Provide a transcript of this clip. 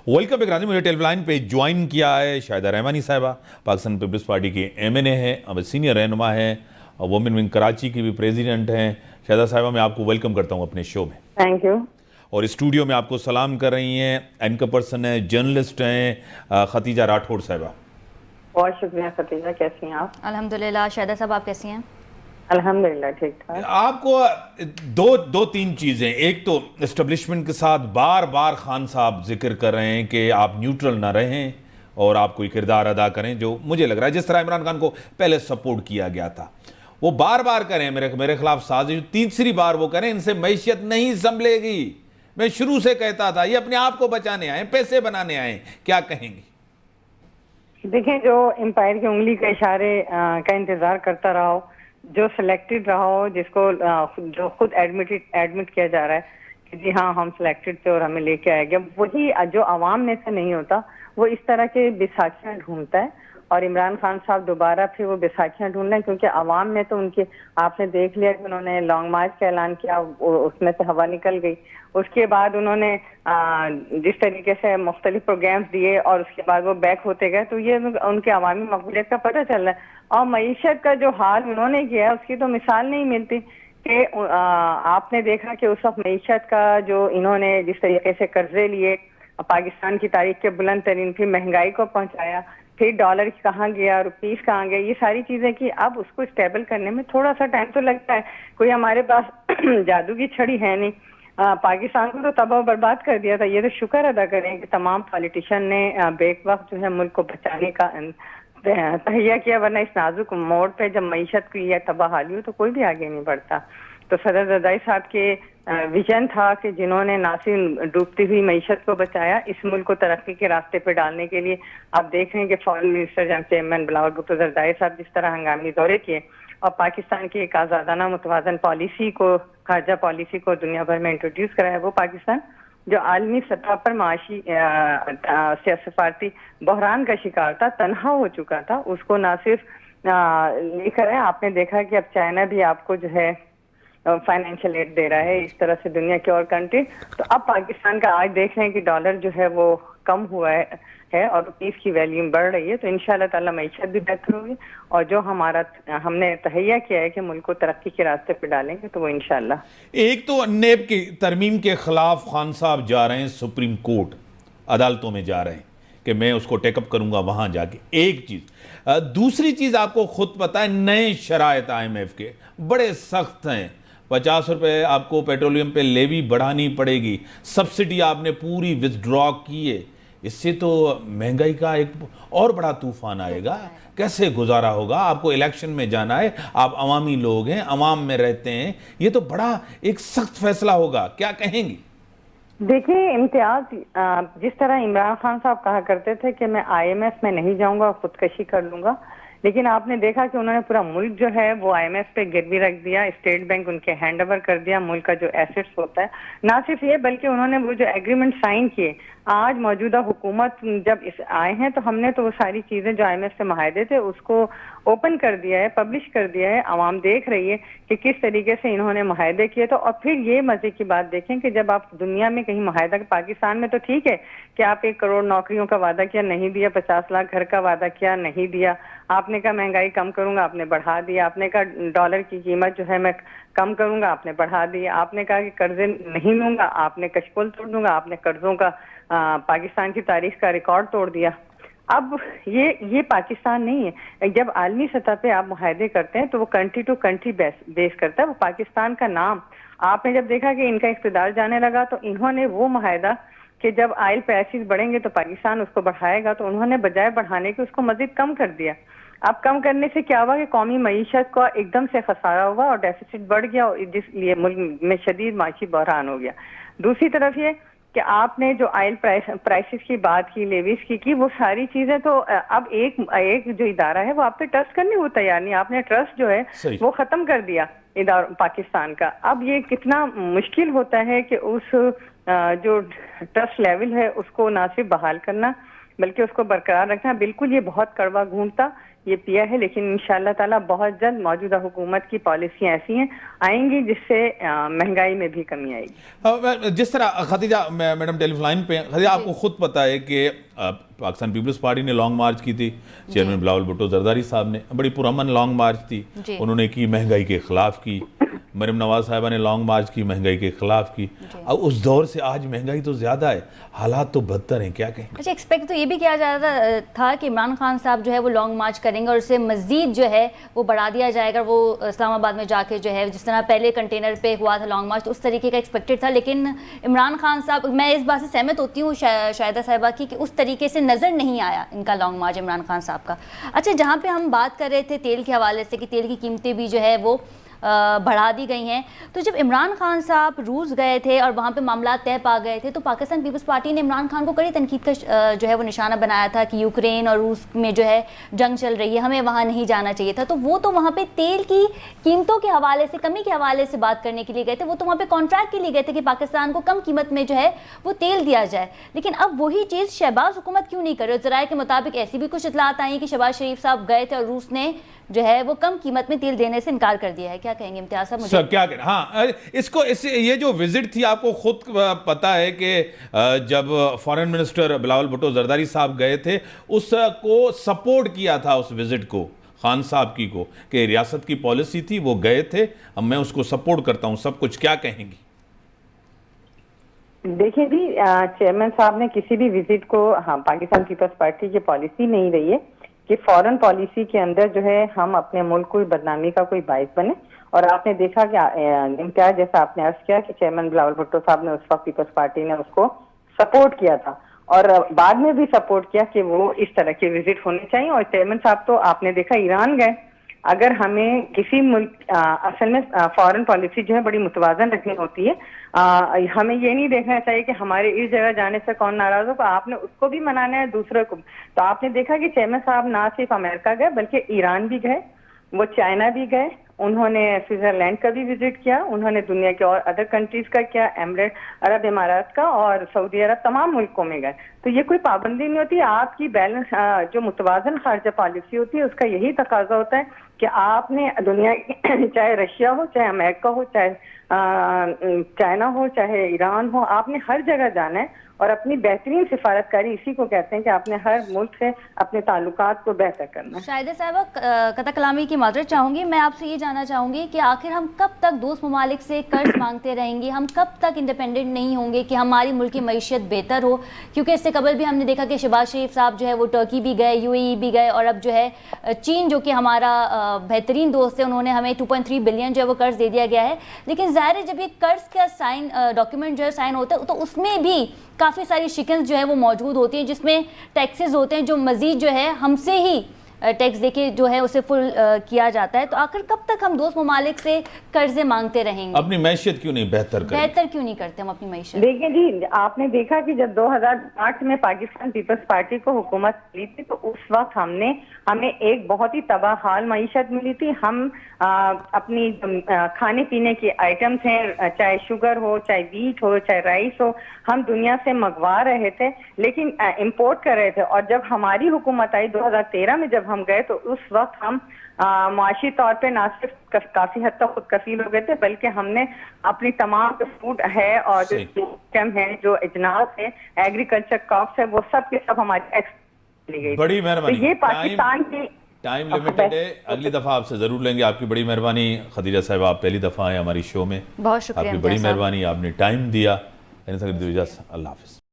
Welcome back राजी। मुझे टेलीलाइन पे ज्वाइन किया है शाहिदा रहमानी साहिबा, पाकिस्तान पीपल्स पार्टी की एमएनए है, अब सीनियर रहनुमा है, वुमेन विंग कराची की भी प्रेसिडेंट हैं। शाहिदा साहिबा, मैं आपको वेलकम करता हूँ अपने शो में। Thank you. और स्टूडियो में आपको सलाम कर रही हैं एंकर पर्सन है, जर्नलिस्ट हैं खतीजा राठौड़ साहिबा। बहुत शुक्रिया खतीजा, कैसी हैं आप? अल्हम्दुलिल्लाह। शाहिदा साहब, आप कैसी हैं? अल्हम्दुलिल्लाह ठीक ठाक। आपको दो तीन चीजें, एक तो एस्टेब्लिशमेंट के साथ बार बार खान साहब जिक्र कर रहे हैं कि आप न्यूट्रल ना रहें और आप कोई किरदार अदा करें, जो मुझे लग रहा है जिस तरह इमरान खान को पहले सपोर्ट किया गया था वो बार बार करें। मेरे खिलाफ साजिश तीसरी बार वो करें, इनसे मैशियत नहीं संभलेगी। मैं शुरू से कहता था ये अपने आप को बचाने आए, पैसे बनाने आए। क्या कहेंगे? देखें, जो एम्पायर की उंगली के इशारे का इंतजार करता रहा हो, जो सिलेक्टेड रहा हो, जिसको जो खुद एडमिट किया जा रहा है कि जी हाँ हम सिलेक्टेड थे और हमें लेके आया गया, वही जो आवाम में से नहीं होता वो इस तरह के बैसाखियां ढूंढता है। और इमरान खान साहब दोबारा फिर वो बैसाखियां ढूंढ रहे हैं, क्योंकि आवाम में तो उनके, आपने देख लिया कि उन्होंने लॉन्ग मार्च का ऐलान किया, उसमें से हवा निकल गई। उसके बाद उन्होंने जिस तरीके से मुख्तलिफ प्रोग्राम्स दिए और उसके बाद वो बैक होते गए, तो ये उनके अवामी मकबूलियत का पता चल रहा है। और मईशत का जो हाल उन्होंने किया उसकी तो मिसाल नहीं मिलती कि आपने देखा कि उस वक्त मईशत का जो इन्होंने जिस तरीके से कर्जे लिए, पाकिस्तान की तारीख के बुलंद तरीन, फिर महंगाई को पहुंचाया, फिर डॉलर कहाँ गया, रुपीस कहाँ गया, ये सारी चीजें की। अब उसको स्टेबल करने में थोड़ा सा टाइम तो लगता है। कोई हमारे पास जादू की छड़ी है नहीं। पाकिस्तान को तो तबाह बर्बाद कर दिया था। ये तो शुक्र अदा करें कि तमाम पॉलिटिशियन ने बेक वक्त जो है मुल्क को बचाने का तहिया किया, वरना इस नाजुक मोड़ पे जब मईशत की या तबाहाली हो तो कोई भी आगे नहीं बढ़ता। तो सदर जरदारी साहब के विजन था कि जिन्होंने ना सिर्फ डूबती हुई मईशत को बचाया, इस मुल्क को तरक्की के रास्ते पे डालने के लिए आप देख रहे हैं कि फॉरेन मिनिस्टर जनाब चेयरमैन बिलावल भुट्टो जरदारी साहब जिस तरह हंगामी दौरे किए और पाकिस्तान की एक आजादाना मुतवाजन पॉलिसी को, खारजा पॉलिसी को दुनिया भर में इंट्रोड्यूस कराया, वो पाकिस्तान जो आलमी सतह पर माशी सफारती बहरान का शिकार था, तनहा हो चुका था, उसको ना सिर्फ लेकर है। आपने देखा कि अब चाइना भी आपको जो है फाइनेंशियल एड दे रहा है, इस तरह से दुनिया की और कंट्री। तो अब पाकिस्तान का आज देख रहे हैं कि डॉलर जो है वो कम हुआ है और रुपीस की वैल्यू बढ़ रही है। तो इंशाल्लाह ताला मईशत भी बेहतर होगी और जो हमने तहैया किया है कि मुल्क को तरक्की के रास्ते पे डालेंगे, तो वो इंशाल्लाह। एक तो नेब की तरमीम के खिलाफ खान साहब जा रहे हैं सुप्रीम कोर्ट, अदालतों में जा रहे हैं कि मैं उसको टेकअप करूंगा वहां जाके। एक चीज। दूसरी चीज, आपको खुद पता है नए शराइत IMF के बड़े सख्त हैं। 50 रुपये आपको पेट्रोलियम पे लेवी बढ़ानी पड़ेगी, सब्सिडी आपने पूरी विथड्रॉ की है। इससे तो महंगाई का एक और बड़ा तूफान आएगा। कैसे गुजारा होगा? आपको इलेक्शन में जाना है, आप अवामी लोग हैं, अवाम में रहते हैं, ये तो बड़ा एक सख्त फैसला होगा। क्या कहेंगी? देखिए इम्तियाज, जिस तरह इमरान खान साहब कहा करते थे कि मैं IMF में नहीं जाऊंगा, खुदकशी कर लूंगा, लेकिन आपने देखा कि उन्होंने पूरा मुल्क जो है वो IMF पे गिरवी रख दिया, स्टेट बैंक उनके हैंड ओवर कर दिया, मुल्क का जो एसेट्स होता है। ना सिर्फ ये बल्कि उन्होंने वो जो एग्रीमेंट साइन किए, आज मौजूदा हुकूमत जब आए हैं तो हमने तो वो सारी चीजें जो IMF से माहिदे थे उसको ओपन कर दिया है, पब्लिश कर दिया है। आवाम देख रही है कि किस तरीके से इन्होंने माहिदे किए। तो और फिर ये मजे की बात देखें कि जब आप दुनिया में कहीं माहिदा, पाकिस्तान में तो ठीक है कि आप 1 करोड़ नौकरियों का वादा किया, नहीं दिया, 50 लाख घर का वादा किया, नहीं दिया। आपने कहा महंगाई कम करूंगा, आपने बढ़ा दिया। आपने कहा डॉलर की कीमत जो है मैं कम करूंगा, आपने बढ़ा दिया। आपने कहा कि कर्जे नहीं लूंगा, आपने कशपुल तोड़ दूंगा, आपने कर्जों का पाकिस्तान की तारीख का रिकॉर्ड तोड़ दिया। अब ये पाकिस्तान नहीं है। जब आलमी सतह पे आप मुआहदे करते हैं तो वो कंट्री टू कंट्री बेस करता है। वो पाकिस्तान का नाम, आपने जब देखा कि इनका इख्तिदार जाने लगा तो इन्होंने वो मुआहदा कि जब ऑयल प्राइसेस बढ़ेंगे तो पाकिस्तान उसको बढ़ाएगा, तो उन्होंने बजाय बढ़ाने के उसको मजीद कम कर दिया। अब कम करने से क्या हुआ कि कौमी मईशत का एकदम से खसारा हुआ और डेफिसिट बढ़ गया और जिसलिए मुल्क में शदीद माशी बहरान हो गया। दूसरी तरफ ये कि आपने जो ऑयल प्राइसेस की बात की, लेवीज की वो सारी चीजें तो अब एक जो इदारा है वो आप पे ट्रस्ट करने को तैयार नहीं। आपने ट्रस्ट जो है वो खत्म कर दिया पाकिस्तान का। अब ये कितना मुश्किल होता है कि उस जो ट्रस्ट लेवल है उसको ना सिर्फ बहाल करना बल्कि उसको बरकरार रखना। बिल्कुल ये बहुत कड़वा घूंट था, ये पिया है, लेकिन इंशाल्लाह ताला बहुत जल्द मौजूदा हुकूमत की पॉलिसियां ऐसी हैं आएंगी जिससे महंगाई में भी कमी आएगी। जिस तरह खदीजा मैडम टेलीफोन लाइन पे, खदीजा आपको खुद पता है कि पाकिस्तान पीपल्स पार्टी ने लॉन्ग मार्च की थी, चेयरमैन बिलावल भुट्टो जरदारी साहब ने बड़ी पुरअमन लॉन्ग मार्च थी, उन्होंने की, महंगाई के खिलाफ की। मरियम नवाज साहिबा ने लॉन्ग मार्च की, महंगाई के खिलाफ की। अब उस दौर से आज महंगाई तो ज्यादा है, हालात तो बदतर हैं, क्या कहें? अच्छा, एक्सपेक्ट तो ये भी किया जा रहा था कि इमरान खान साहब जो है वो लॉन्ग मार्च करेंगे और उसे मजीद जो है वो बढ़ा दिया जाएगा, वो इस्लामाबाद में जाके जो है जिस तरह पहले कंटेनर पे हुआ था लॉन्ग मार्च, तो उस तरीके का एक्सपेक्टेड था। लेकिन इमरान खान साहब, मैं इस बात से सहमत होती हूँ शाहिदा साहिबा की कि उस तरीके से नज़र नहीं आया इनका लॉन्ग मार्च इमरान खान साहब का। अच्छा, जहाँ पे हम बात कर रहे थे तेल के हवाले से कि तेल की कीमतें भी जो है वो बढ़ा दी गई हैं, तो जब इमरान खान साहब रूस गए थे और वहाँ पे मामला तय पा गए थे, तो पाकिस्तान पीपल्स पार्टी ने इमरान खान को कड़ी तनकीद का जो है वो निशाना बनाया था कि यूक्रेन और रूस में जो है जंग चल रही है, हमें वहाँ नहीं जाना चाहिए था। तो वो तो वहाँ पे तेल की कीमतों के हवाले से, कमी के हवाले से बात करने के लिए गए थे, वो तो वहाँ पे कॉन्ट्रैक्ट के लिए गए थे कि पाकिस्तान को कम कीमत में जो है वो तेल दिया जाए। लेकिन अब वही चीज़ शहबाज हुकूमत क्यों नहीं कर रही? ज़राए के मुताबिक ऐसी भी कुछ इतलात आई कि शहबाज शरीफ साहब गए थे और रूस ने जो है वो कम कीमत में तेल देने से इनकार कर दिया है। क्या कहेंगे इम्तियाज साहब? मुझे क्या करें? हाँ, ये जो विजिट थी, आपको खुद पता है कि जब फॉरेन मिनिस्टर बिलावल भुट्टो जरदारी साहब गए थे, उसको सपोर्ट किया था, उस विजिट को खान साहब की को, कि रियासत की पॉलिसी थी, वो गए थे, अब मैं उसको सपोर्ट करता हूं, सब कुछ। क्या कहेंगी? देखिए जी, चेयरमैन साहब ने किसी भी विजिट को, हाँ, पाकिस्तान पीपल्स पार्टी की पॉलिसी नहीं रही है कि फॉरेन पॉलिसी के अंदर जो है हम अपने मुल्क को बदनामी का कोई बाइस बने। और आपने देखा कि इम्तियाज, जैसा आपने अर्ज किया कि चेयरमैन बिलावल भुट्टो साहब ने उस वक्त पीपल्स पार्टी ने उसको सपोर्ट किया था और बाद में भी सपोर्ट किया कि वो इस तरह के विजिट होने चाहिए। और चेयरमैन साहब तो आपने देखा ईरान गए। अगर हमें किसी मुल्क, असल में फॉरेन पॉलिसी जो है बड़ी मुतवाजन रखनी होती है। हमें ये नहीं देखना चाहिए कि हमारे इस जगह जाने से कौन नाराज हो, आपने उसको भी मनाना है, दूसरे को। तो आपने देखा कि चेयरमैन साहब ना सिर्फ अमेरिका गए बल्कि ईरान भी गए, वो चाइना भी गए, उन्होंने स्विट्जरलैंड का भी विजिट किया, उन्होंने दुनिया के और अदर कंट्रीज का किया, अरब इमारात का और सऊदी अरब, तमाम मुल्कों में गए। तो ये कोई पाबंदी नहीं होती। आपकी बैलेंस जो मुतवाजन खारजा पॉलिसी होती है उसका यही तकाजा होता है कि आपने दुनिया चाहे रशिया हो, चाहे अमेरिका हो, चाहे चाइना हो, चाहे ईरान हो, आपने हर जगह जाना है और अपनी बेहतरीन सिफारतकारी, इसी को कहते हैं कि आपने हर मुल्क से अपने ताल्लुकात को बेहतर करना है। शाहिदा साहिबा, कता कलामी की माजरत चाहूँगी, मैं आपसे ये जानना चाहूँगी कि आखिर हम कब तक दोस्त ममालिक से कर्ज मांगते रहेंगे? हम कब तक इंडिपेंडेंट नहीं होंगे कि हमारी मुल्क की मईशत बेहतर हो? क्योंकि इससे कबल भी हमने देखा कि शहबाज शरीफ साहब जो है वो टर्की भी गए, यूएई भी गए, और अब जो है चीन, जो कि हमारा बेहतरीन दोस्त है, उन्होंने हमें 2.3 बिलियन जो है वो कर्ज दे दिया गया है। लेकिन ज़ाहिर है जब ये कर्ज का साइन डॉक्यूमेंट जो है साइन होता है, तो उसमें भी काफ़ी सारी शिकन्स जो है वो मौजूद होती हैं, जिसमें टैक्सेस होते हैं जो मज़ीद जो है हमसे ही टैक्स देके जो है उसे फुल किया जाता है। तो आखिर कब तक हम दोस्त ममालिक से कर्जे मांगते रहेंगे? अपनी मैशियत क्यों नहीं बेहतर क्यों नहीं करते हम अपनी मैशियत? देखिए जी, आपने देखा कि जब 2008 में पाकिस्तान पीपल्स पार्टी को हुकूमत मिली थी, तो उस वक्त हमें एक बहुत ही तबाह हाल मईशत मिली थी। हम अपनी खाने पीने की आइटम्स हैं, चाहे शुगर हो, चाहे व्हीट हो, चाहे राइस हो, हम दुनिया से मंगवा रहे थे, लेकिन इंपोर्ट कर रहे थे। और जब हमारी हुकूमत आई 2013 में, जब हम गए, तो उस वक्त हम मुआशी तौर पे ना सिर्फ काफी हद तक खुद कफील हो गए थे, बल्कि हमने अपनी तमाम जो फूड है और जो सिस्टम है, जो इजनास है, एग्रीकल्चर क्रॉप्स है, वो सब के सब हमारी एक्सपोर्ट ली गई। बड़ी मेहरबानी। तो ये पाकिस्तान की टाइम लिमिटेड है, अगली दफा आपसे जरूर लेंगे। आपकी बड़ी मेहरबानी खदीजा साहब, आप पहली दफा आए हमारी शो में, बहुत शुक्रिया। आपकी बड़ी मेहरबानी, आपने टाइम दिया। अल्लाह हाफिज़।